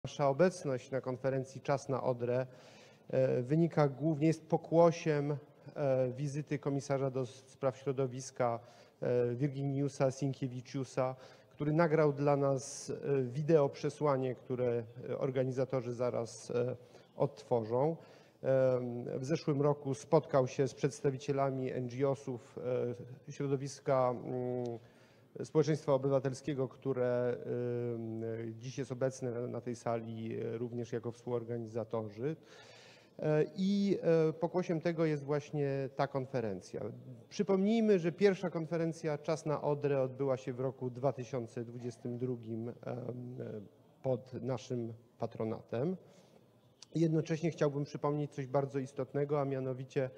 Nasza obecność na konferencji CZAS na ODRŁ wynika głównie, jest pokłosiem wizyty komisarza do spraw środowiska Virginijusa Sinkevičiusa, który nagrał dla nas wideo przesłanie, które organizatorzy zaraz odtworzą. W zeszłym roku spotkał się z przedstawicielami NGO-sów, środowiska społeczeństwa obywatelskiego, które dziś jest obecne na tej sali również jako współorganizatorzy. I pokłosiem tego jest właśnie ta konferencja. Przypomnijmy, że pierwsza konferencja CZAS na ODRŁ odbyła się w roku 2022 pod naszym patronatem. Jednocześnie chciałbym przypomnieć coś bardzo istotnego, a mianowicie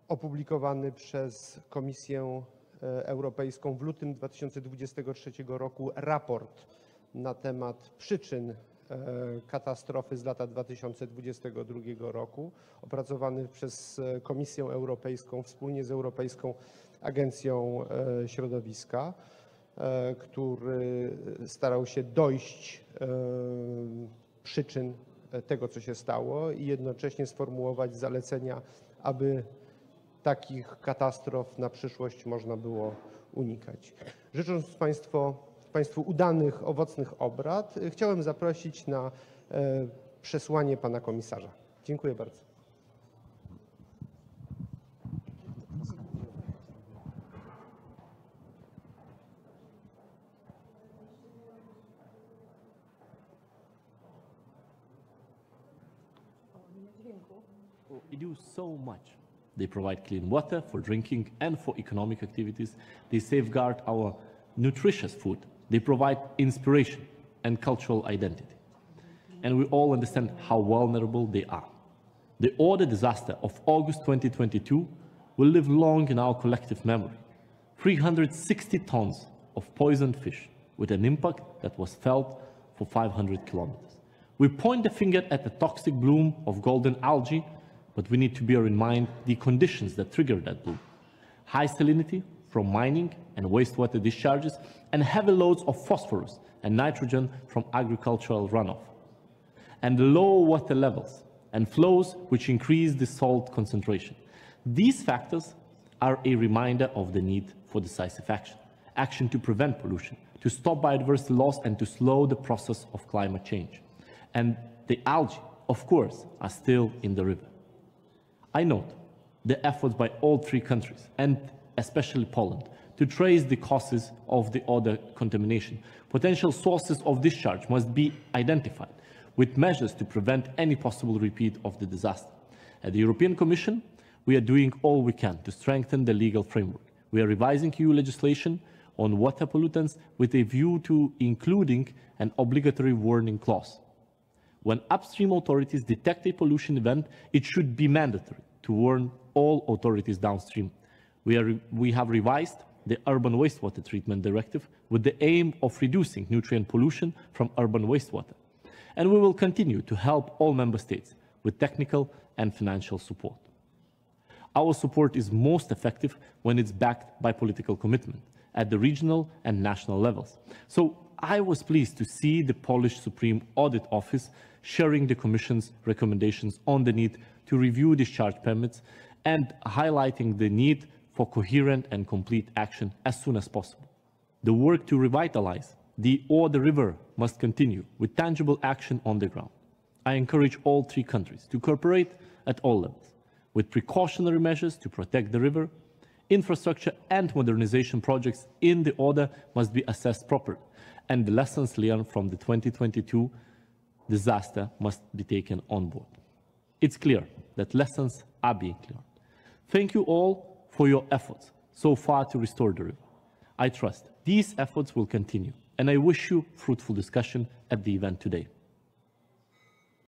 opublikowany przez Komisję Europejską w lutym 2023 roku raport na temat przyczyn katastrofy z lata 2022 roku, opracowany przez Komisję Europejską wspólnie z Europejską Agencją Środowiska, który starał się dojść przyczyn tego, co się stało i jednocześnie sformułować zalecenia, aby takich katastrof na przyszłość można było unikać. Życząc Państwu udanych, owocnych obrad, chciałem zaprosić na przesłanie pana komisarza. Dziękuję bardzo. They do so much. They provide clean water for drinking and for economic activities. They safeguard our nutritious food. They provide inspiration and cultural identity. And we all understand how vulnerable they are. The Odrę disaster of August 2022 will live long in our collective memory. 360 tons of poisoned fish with an impact that was felt for 500 kilometers. We point the finger at the toxic bloom of golden algae, but we need to bear in mind the conditions that trigger that bloom. High salinity from mining and wastewater discharges, and heavy loads of phosphorus and nitrogen from agricultural runoff. And low water levels and flows which increase the salt concentration. These factors are a reminder of the need for decisive action. Action to prevent pollution, to stop biodiversity loss, and to slow the process of climate change. And the algae, of course, are still in the river. I note the efforts by all three countries, and especially Poland, to trace the causes of the Odrę contamination. Potential sources of discharge must be identified, with measures to prevent any possible repeat of the disaster. At the European Commission, we are doing all we can to strengthen the legal framework. We are revising EU legislation on water pollutants with a view to including an obligatory warning clause. When upstream authorities detect a pollution event, it should be mandatory to warn all authorities downstream. We have revised the Urban Wastewater Treatment Directive with the aim of reducing nutrient pollution from urban wastewater. And we will continue to help all member states with technical and financial support. Our support is most effective when it's backed by political commitment at the regional and national levels. So I was pleased to see the Polish Supreme Audit Office sharing the Commission's recommendations on the need to review discharge permits and highlighting the need for coherent and complete action as soon as possible. The work to revitalize the Odrę River must continue with tangible action on the ground. I encourage all three countries to cooperate at all levels, with precautionary measures to protect the river. Infrastructure and modernization projects in the Odrę must be assessed properly, and the lessons learned from the 2022 disaster must be taken on board. It's clear that lessons are being learned. Thank you all for your efforts so far to restore the river. I trust these efforts will continue, and I wish you fruitful discussion at the event today.